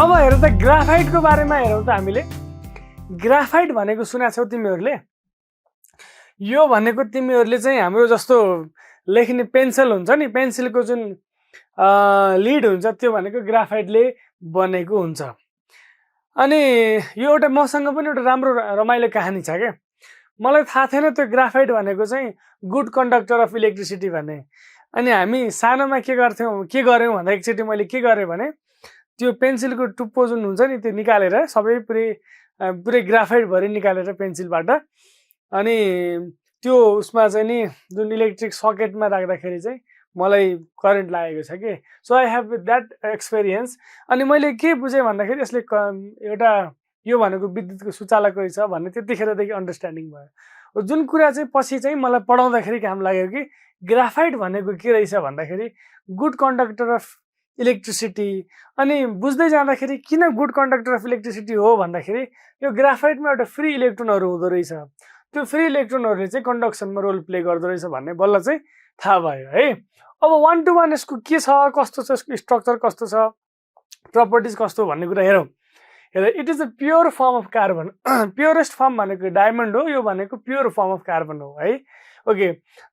अब हेर त ग्राफाइटको बारेमा हेरौँ त हामीले ग्राफाइट भनेको सुनेको छौ तिमीहरूले यो भनेको तिमीहरूले चाहिँ हाम्रो जस्तो लेख्ने पेन्सिल हुन्छ नि पेन्सिलको जुन लिड हुन्छ त्यो भनेको ग्राफाइटले बनेको हुन्छ अनि यो एउटा मसँग पनि एउटा राम्रो रमाइलो कहानी छ के मलाई थाहा थिएन त्यो ग्राफाइट भनेको चाहिँ गुड कन्डक्टर अफ इलेक्ट्रिसिटी भन्ने अनि हामी सानोमा के गर्यौं भन्दा एकचोटि मैले के गरेँ भने त्यो पेन्सिलको टुप्पो जुन हुन्छ नि त्यो निकालेर सबै पुरै ग्राफाइट भरि निकालेर पेन्सिलबाट अनि त्यो उसमा चाहिँ नि जुन इलेक्ट्रिक सकेटमा राख्दाखेरि चाहिँ मलाई करेन्ट लागेको छ के so I have that experience अनि मैले के बुझेँ भन्दाखेरि यसले एउटा यो भनेको विद्युतको सुचालक रहेछ भन्ने त्यतिखेरदेखि अन्डरस्ट्यान्डिङ भयो जुन कुरा चाहिँ पछि चाहिँ मलाई पढाउँदाखेरि काम लाग्यो कि ग्राफाइट भनेको के रहेछ भन्दाखेरि गुड कन्डक्टर अफ इलेक्ट्रिसिटी अनि बुझ्दै जाँदाखेरि किन गुड कन्डक्टर अफ इलेक्ट्रिसिटी हो भन्दाखेरि यो ग्राफाइटमा एउटा फ्री इलेक्ट्रोनहरू हुँदो रहेछ त्यो फ्री इलेक्ट्रोनहरूले चाहिँ कन्डक्सनमा रोल प्ले गर्दो रहेछ भन्ने बल्ल चाहिँ थाहा भयो है अब 1 to 1 यसको के छ कस्तो छ यसको स्ट्रक्चर कस्तो छ प्रपर्टिज कस्तो भन्ने कुरा हेरौँ हेर it is a pure form of carbon purest form भनेको डायमन्ड हो यो भनेको प्योर फर्म अफ कार्बन हो है okay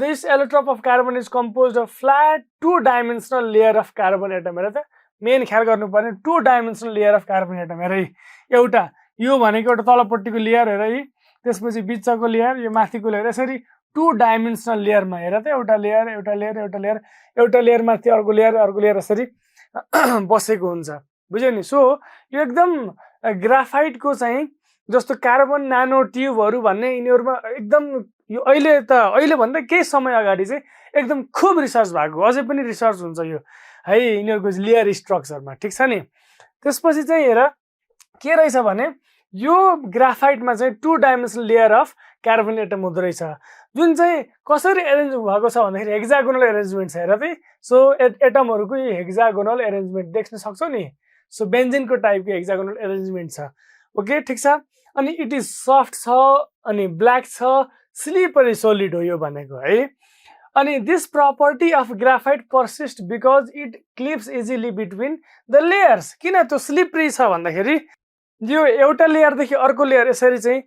this allotrope of carbon is composed of flat 2 dimensional layer of carbon atom हेर त मेन ख्याल गर्नुपर्ने 2 dimensional layer of carbon atom हेर एउटा यो भनेको एउटा तलपट्टिको लेयर हेर है त्यसपछि बिचको लेयर यो माथिको लेयर यसरी 2 डाइमेन्सनल लेयरमा हेर त एउटा लेयर माथि अर्को लेयर यसरी बसेको हुन्छ बुझ्यौ नि सो यो एकदम ग्राफाइटको चाहिँ जस्तो कार्बन नानो ट्युबहरू भन्ने यिनीहरुमा एकदम यो अहिले भन्दा केही समय अगाडि चाहिँ एकदम खूब रिसर्च भएको अझै पनि रिसर्च हुन्छ यो है यिनीहरुको लेयर स्ट्रक्चरमा ठीक छ नि त्यसपछि चाहिँ हेर के रहेछ भने यो ग्राफाइटमा चाहिँ 2 dimensional layer of carbon atom हुँदो रहेछ जुन चाहिँ कसरी एरेन्ज भएको छ भन्दाखेरि हेक्सागोनल एरेन्जमेन्ट छ हेर त सो एटमहरुको यो हेक्सागोनल एरेन्जमेन्ट देख्न सक्छौ नि सो बेन्जिनको टाइपको हेक्सागोनल एरेन्जमेन्ट छ ओके ठीक छ अनि इट इज सफ्ट छ अनि ब्ल्याक छ स्लिपरी सोलिड हो यो भनेको है अनि this property of graphite persist because it clips easily between the layers किन त्यो स्लिपरी छ भन्दाखेरि यो एउटा लेयरदेखि अर्को लेयर यसरी चाहिँ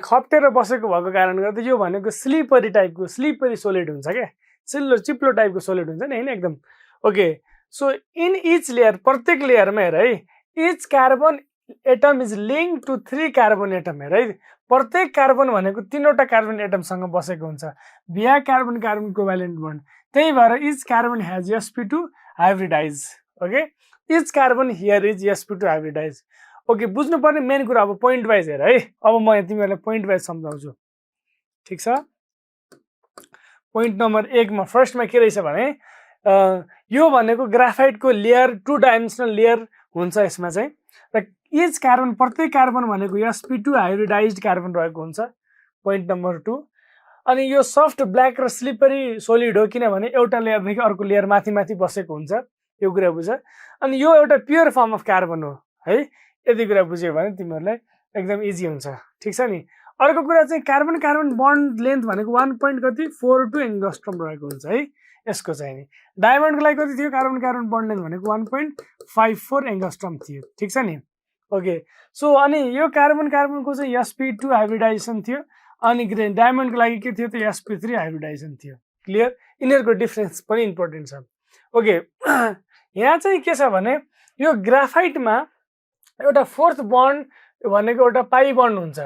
खप्टेर बसेको भएको कारणले गर्दा यो भनेको स्लिपरी सोलिड हुन्छ क्या चिप्लो टाइपको सोलिड हुन्छ नि हैन एकदम okay so in each layer प्रत्येक लेयरमा हेर है each carbon atom is link to 3 carbon atom हेर है प्रत्येक कार्बन भनेको 3वटा कार्बन एटमसँग बसेको हुन्छ बिया कार्बन कार्बन कोभ्यालेन्ट बन्ड त्यही भएर each carbon has sp2 hybridise okay each carbon here is sp2 hybridise okay बुझ्नु पर्ने मेन कुरा अब पोइन्ट वाइज हेर है अब म तिमीहरुलाई पोइन्ट वाइज सम्झाउँछु ठीक छ पोइन्ट नम्बर 1 मा फर्स्टमा के रहेछ भने यो भनेको ग्राफाइटको लेयर 2 डाइमेन्सनल लेयर हुन्छ यसमा चाहिँ र इच कार्बन प्रत्येक कार्बन भनेको sp2 हाइब्रिडाइज्ड कार्बन रहेको हुन्छ पोइन्ट नम्बर 2 अनि यो सफ्ट ब्ल्याक र स्लिपरी सोलिड हो किनभने एउटा लेयरदेखि अर्को लेयर माथि बसेको हुन्छ यो कुरा बुझ अनि यो एउटा प्योर फर्म अफ कार्बन हो है यदि कुरा बुझ्यो भने तिमीहरुलाई एकदम इजी हुन्छ ठीक छ नि अर्को कुरा चाहिँ कार्बन कार्बन बन्ड लेन्थ भनेको 1.42 एङ्गस्ट्रम रहेको हुन्छ है यसको चाहिँ नि डायमन्डको लागि कति थियो कार्बन कार्बन बन्ड लेन्थ भनेको 1.54 एङ्गस्ट्रम थियो ठीक छ नि ओके सो अनि यो कार्बन कार्बनको चाहिँ sp2 हाइब्रिडाइजेसन थियो अनि डायमन्डको लागि के थियो त sp3 हाइब्रिडाइजेसन थियो क्लियर यिनीहरुको डिफरेन्स पनि इम्पोर्टेन्ट छ ओके यहाँ चाहिँ के छ भने यो ग्राफाइटमा एउटा फोर्थ बन्ड भनेको एउटा पाई बन्ड हुन्छ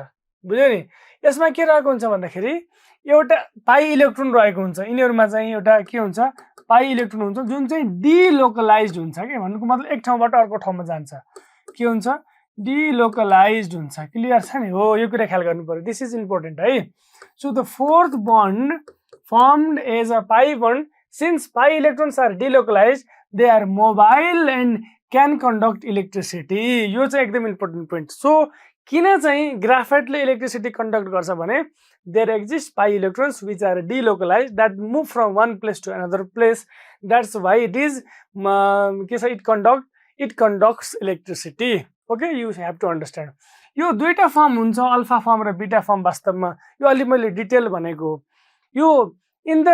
बुझ्यौ नि यसमा के रहेको हुन्छ भन्दाखेरि एउटा पाई इलेक्ट्रोन रहेको हुन्छ यिनीहरुमा चाहिँ एउटा के हुन्छ पाई इलेक्ट्रोन हुन्छ जुन चाहिँ डिलोकलाइज्ड हुन्छ के भन्नुको मतलब एक ठाउँबाट अर्को ठाउँमा जान्छ के हुन्छ डिलोकलाइज्ड हुन्छ क्लियर छ नि हो यो कुरा ख्याल गर्नु पर्यो दिस इज इम्पोर्टेन्ट है so the fourth bond formed as a pi bond since pi electrons are delocalised they are mobile and can conduct electricity यो चाहिँ एकदम इम्पोर्टेन्ट पोइन्ट सो किन चाहिँ ग्राफाइटले इलेक्ट्रिसिटी कन्डक्ट गर्छ भने there exist pi electrons which are delocalised that move from one place to another place that's why it is के छ it conducts electricity okay you have to understand यो दुईटा form हुन्छ alpha form र beta form वास्तवमा यो अलि मैले डिटेल भनेको यो इन द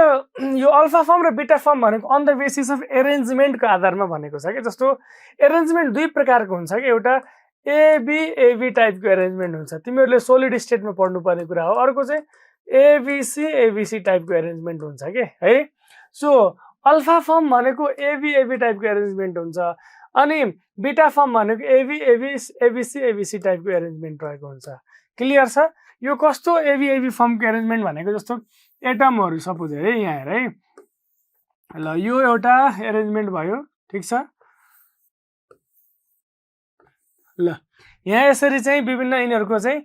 यो अल्फा फर्म र बिटा फर्म भनेको अन द बेसिस अफ एरेन्जमेन्टको आधारमा भनेको छ कि जस्तो एरेन्जमेन्ट दुई प्रकारको हुन्छ कि एउटा एबी टाइपको एरेन्जमेन्ट हुन्छ तिमीहरूले सोलिड स्टेटमा पढ्नुपर्ने कुरा हो अर्को चाहिँ एबिसी टाइपको एरेन्जमेन्ट हुन्छ कि है सो अल्फा फर्म भनेको एबी टाइपको एरेन्जमेन्ट हुन्छ अनि बिटा फर्म भनेको एबिसी टाइपको एरेन्जमेन्ट रहेको हुन्छ क्लियर छ यो कस्तो एबी फर्मको एरेन्जमेन्ट भनेको जस्तो एटमहरू सपोज है यहाँ हेर है ल यो एउटा एरेन्जमेन्ट भयो ठिक छ ल यहाँ यसरी चाहिँ विभिन्न यिनीहरूको चाहिँ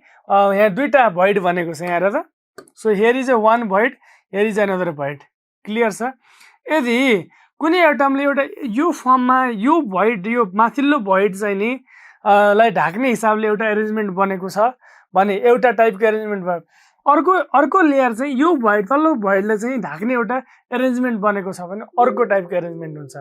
यहाँ दुईटा भोइड भनेको छ यहाँ हेर त so here is a one void here is another void clear छ यदि कुनै एटमले एउटा यो फर्ममा यो भोइड यो माथिल्लो भोइड चाहिँ नि लाई ढाक्ने हिसाबले एउटा एरेन्जमेन्ट बनेको छ भने एउटा टाइपको एरेन्जमेन्ट भयो अर्को लेयर चाहिँ यो भोइड तल्लो भोइडले चाहिँ ढाक्ने एउटा एरेन्जमेन्ट बनेको छ भने अर्को टाइपको एरेन्जमेन्ट हुन्छ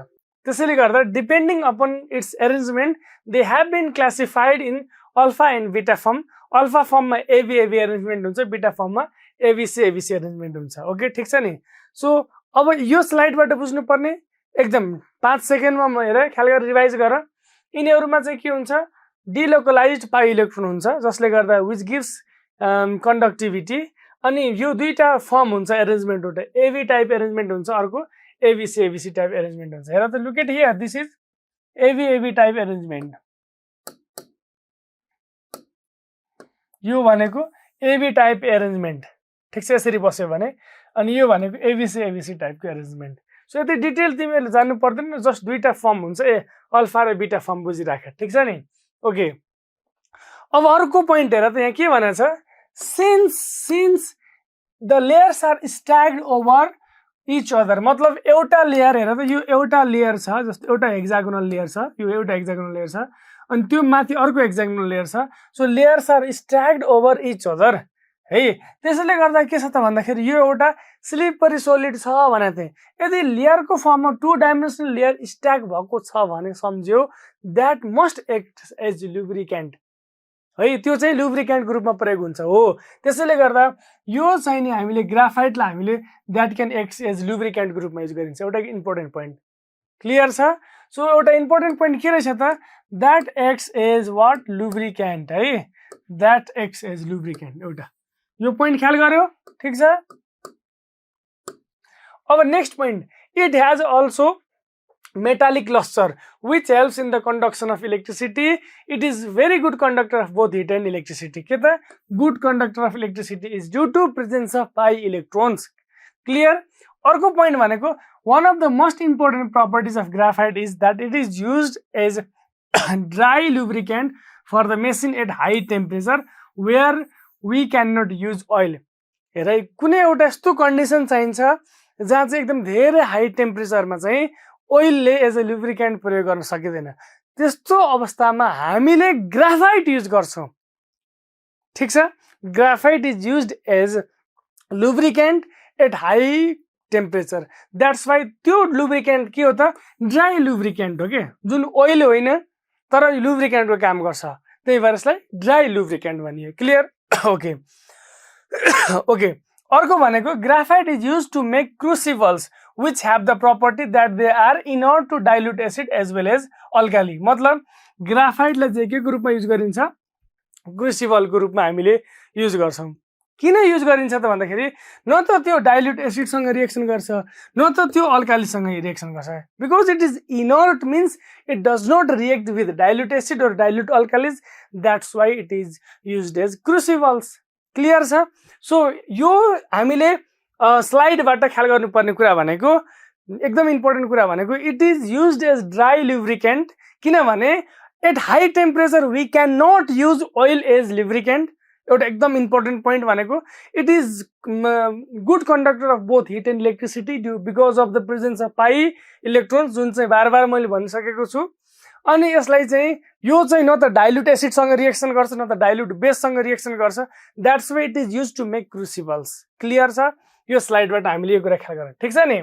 त्यसैले गर्दा depending upon its arrangement they have been classified in alpha and beta form alpha फर्ममा एबी एरेन्जमेन्ट हुन्छ बिटा फर्ममा एबिसी एरेन्जमेन्ट हुन्छ ओके ठिक छ नि सो अब यो स्लाइडबाट बुझ्नुपर्ने एकदम 5 सेकेन्डमा हेर ख्याल गरेर रिभाइज गर यिनीहरूमा चाहिँ के हुन्छ डिलोकलाइज्ड पाई इलेक्ट्रोन हुन्छ जसले गर्दा विच गिभ्स कन्डक्टिभिटी अनि यो दुईटा फर्म हुन्छ एरेन्जमेन्ट एउटा एबी टाइप एरेन्जमेन्ट हुन्छ अर्को एबिसी टाइप एरेन्जमेन्ट हुन्छ हेर त look at here this is AB type arrangement यो भनेको एबी टाइप एरेन्जमेन्ट ठिक छ यसरी बस्यो भने अनि यो भनेको एबिसी टाइपको एरेन्जमेन्ट सो यति डिटेल तिमीहरूले जान्नु पर्दैन जस्ट दुईटा फर्म हुन्छ अल्फा र बिटा फर्म बुझिराख ठिक छ नि ओके अब अर्को पोइन्ट हेर त यहाँ के भनेको छ since the layers are stacked over each other मतलब एउटा लेयर हेर त यो एउटा लेयर छ जस्तो एउटा हेक्सागोनल लेयर छ यो एउटा हेक्सागोनल लेयर छ अनि त्यो माथि अर्को हेक्सागोनल लेयर छ so layers are stacked over each other है त्यसैले गर्दा के छ त भन्दाखेरि यो एउटा स्लिपरी सोलिड छ भने चाहिँ यदि लेयरको फर्ममा 2 डाइमेन्सनल लेयर स्ट्याक भएको छ भने सम्झ्यो that must act as lubricant है त्यो चाहिँ लुब्रिकेन्टको रूपमा प्रयोग हुन्छ हो त्यसैले गर्दा यो चाहिँ नि हामीले ग्राफाइटलाई हामीले द्याट क्यान एक्ट एज लुब्रिकेन्टको रूपमा युज गरिन्छ एउटा इम्पोर्टेन्ट पोइन्ट क्लियर छ सो एउटा इम्पोर्टेन्ट पोइन्ट के रहेछ त that acts as what lubricant है द्याट एक्ट्स एज लुब्रिकेन्ट एउटा यो पोइन्ट ख्याल गर्यो ठिक छ अब next point it has also metallic luster which helps in the conduction of electricity it is very good conductor of both heat and electricity के त good conductor of electricity is due to presence of pi electrons clear अर्को point भनेको one of the most important properties of graphite is that it is used as dry lubricant for the machine at high temperature where we cannot use oil हेर कुनै एउटा यस्तो condition चाहिन्छ जहाँ चाहिँ एकदम धेरै हाई टेम्परेचरमा चाहिँ ओइलले एज अ लुब्रिकेन्ट प्रयोग गर्न सकिँदैन त्यस्तो अवस्थामा हामीले ग्राफाइट युज गर्छौं ठीक छ graphite is used as lubricant at high temperature that's why त्यो लुब्रिकेन्ट के हो त ड्राई लुब्रिकेन्ट हो के जुन ओइल होइन तर लुब्रिकेन्टको काम गर्छ त्यही भएर यसलाई ड्राई लुब्रिकेन्ट भनियो क्लियर ओके ओके अर्को भनेको graphite is used to make crucibles which have the property that they are inert to dilute acid as well as alkali मतलब ग्राफाइट लाई चाहिँ के को रूपमा युज गरिन्छ क्रुसिबल को रूपमा हामीले युज गर्छौं किन युज गरिन्छ त भन्दाखेरि न त त्यो डाइल्युट एसिड सँग रिएक्सन गर्छ न त त्यो अल्काली सँग रिएक्सन गर्छ because it is inert means it does not react with dilute acid और dilute alkalis that's why it is used as crucibles clear छ सो यो हामीले स्लाइडबाट ख्याल गर्नुपर्ने कुरा भनेको एकदम इम्पोर्टेन्ट कुरा भनेको it is used as dry lubricant किनभने at high temperature we can not use oil as lubricant एउटा एकदम इम्पोर्टेन्ट पोइन्ट भनेको it is good conductor of both heat and electricity due because of the presence of pi electrons जुन चाहिँ बार बार मैले भनिसकेको छु अनि यसलाई चाहिँ यो चाहिँ न त डाइल्युट एसिडसँग रिएक्सन गर्छ न त डाइल्युट बेससँग रिएक्सन गर्छ that's why it is use to make crucibles clear छ यो स्लाइडबाट हामीले यो कुरा ख्याल गरौँ ठीक छ नि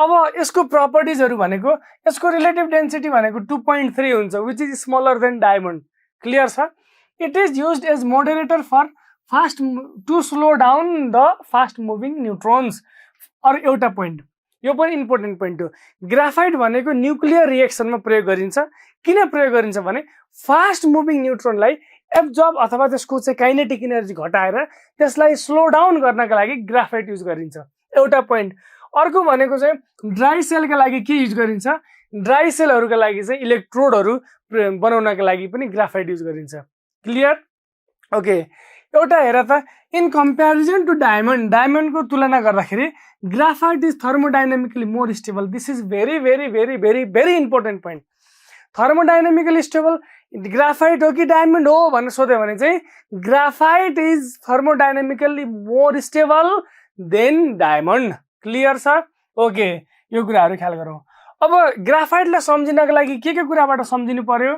अब यसको प्रपर्टिजहरु भनेको यसको रिलेटिभ डेन्सिटी भनेको 2.3 हुन्छ which is smaller than diamond clear छ it is used as moderator for fast to slow down the fast moving neutrons अरु एउटा पोइन्ट, यो पनि इम्पोर्टेन्ट पोइन्ट हो। ग्राफाइट भनेको न्युक्लियर रिएक्सनमा प्रयोग गरिन्छ। किन प्रयोग गरिन्छ भने फास्ट मुभिङ न्युट्रोनलाई एब्जर्ब अथवा त्यसको चाहिँ काइनेटिक एनर्जी घटाएर त्यसलाई स्लो डाउन गर्नका लागि ग्राफाइट युज गरिन्छ, एउटा पोइन्ट। अर्को भनेको चाहिँ ड्राई सेलका लागि के युज गरिन्छ, ड्राई सेलहरुका लागि चाहिँ इलेक्ट्रोडहरु बनाउनका लागि पनि ग्राफाइट युज गरिन्छ। क्लियर? ओके, एउटा हेर त, इन कम्प्यारिजन टु डायमन्ड, डायमन्डको तुलना गर्दाखेरि graphite is thermodynamically more stable. This is very very very very very important point. Thermodynamically stable graphite हो कि डायमन्ड हो भनेर सोध्यो भने चाहिँ graphite is thermodynamically more stable than diamond. Clear छ? ओके, यो कुराहरु ख्याल गरौँ। अब ग्राफाइटलाई सम्झिनको लागि के कुराबाट सम्झिनु पर्यो?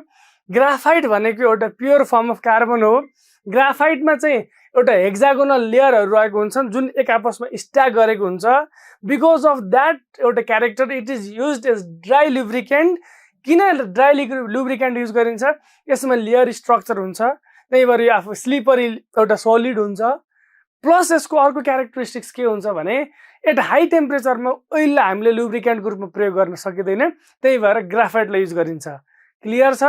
ग्राफाइट भनेको एउटा प्योर फर्म अफ कार्बन हो। ग्राफाइटमा चाहिँ एउटा हेक्सागोनल लेयरहरु रहेको हुन्छन् जुन एक आपसमा स्ट्याक गरेको हुन्छ। बिकज अफ दैट एउटा character it is used as dry lubricant. किन ड्राई लुब्रिकेन्ट युज गरिन्छ? यसमा लेयर स्ट्रक्चर हुन्छ, त्यही भएर यो आफू स्लिपरी एउटा सलिड हुन्छ। प्लस यसको अर्को क्यारेक्टरिस्टिक्स के हुन्छ भने एट हाई टेम्परेचरमा ओइललाई हामीले लुब्रिकेन्टको रूपमा प्रयोग गर्न सकिँदैन, त्यही भएर ग्राफाइटलाई युज गरिन्छ। क्लियर छ?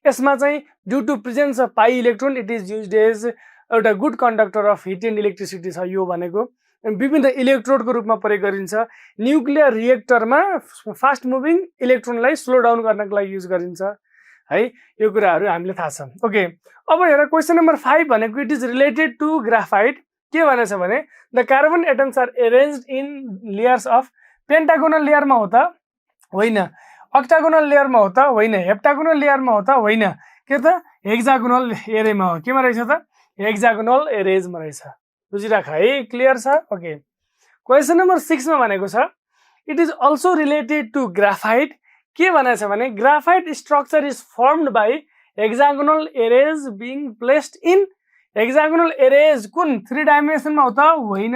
यसमा चाहिँ due to presence of pi electron it is used as एउटा good conductor of heat and electricity छ यो भनेको। विभिन्न इलेक्ट्रोडको रूपमा प्रयोग गरिन्छ। न्युक्लियर रिएक्टरमा फास्ट मुभिङ इलेक्ट्रोनलाई स्लो डाउन गर्नको लागि युज गरिन्छ है। यो कुराहरु हामीले थाहा छ। ओके, अब हेर क्वेशन नम्बर 5 भनेको it is related to graphite. के भनेछ भने the carbon atoms are arranged in layers of pentagonal लेयरमा हो त होइन, अक्टागोनल लेयरमा हो त होइन, हेप्टागोनल लेयरमा हो त होइन, के त हेक्सागोनल एरेमा हो। केमा रहेछ त? हेक्सागोनल एरेजमा रहेछ। बुझिराख है। क्लियर छ? ओके, क्वेशन नम्बर 6 मा भनेको छ it is also related to graphite. के भनेछ भने graphite structure is formed by hexagonal arrays being placed in hexagonal arrays कुन 3 डाइमेन्सनमा हो त होइन,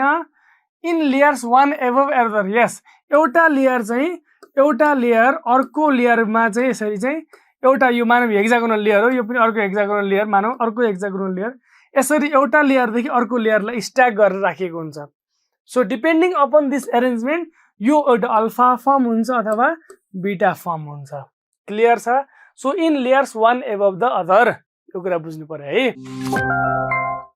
in layers one above other. Yes, एउटा लेयर चाहिँ एउटा लेयर अर्को लेयरमा चाहिँ यसरी चाहिँ एउटा यो मानव हेक्सागोनल लेयर हो, यो पनि अर्को हेक्सागोनल लेयर मानव अर्को हेक्सागोनल लेयर, यसरी एउटा लेयरदेखि अर्को लेयरलाई स्ट्याक गरेर राखिएको हुन्छ। So depending upon this arrangement यो एउटा अल्फा फर्म हुन्छ अथवा बीटा फर्म हुन्छ। क्लियर छ? So in layers one above the other, यो कुरा बुझ्नु पर्यो है।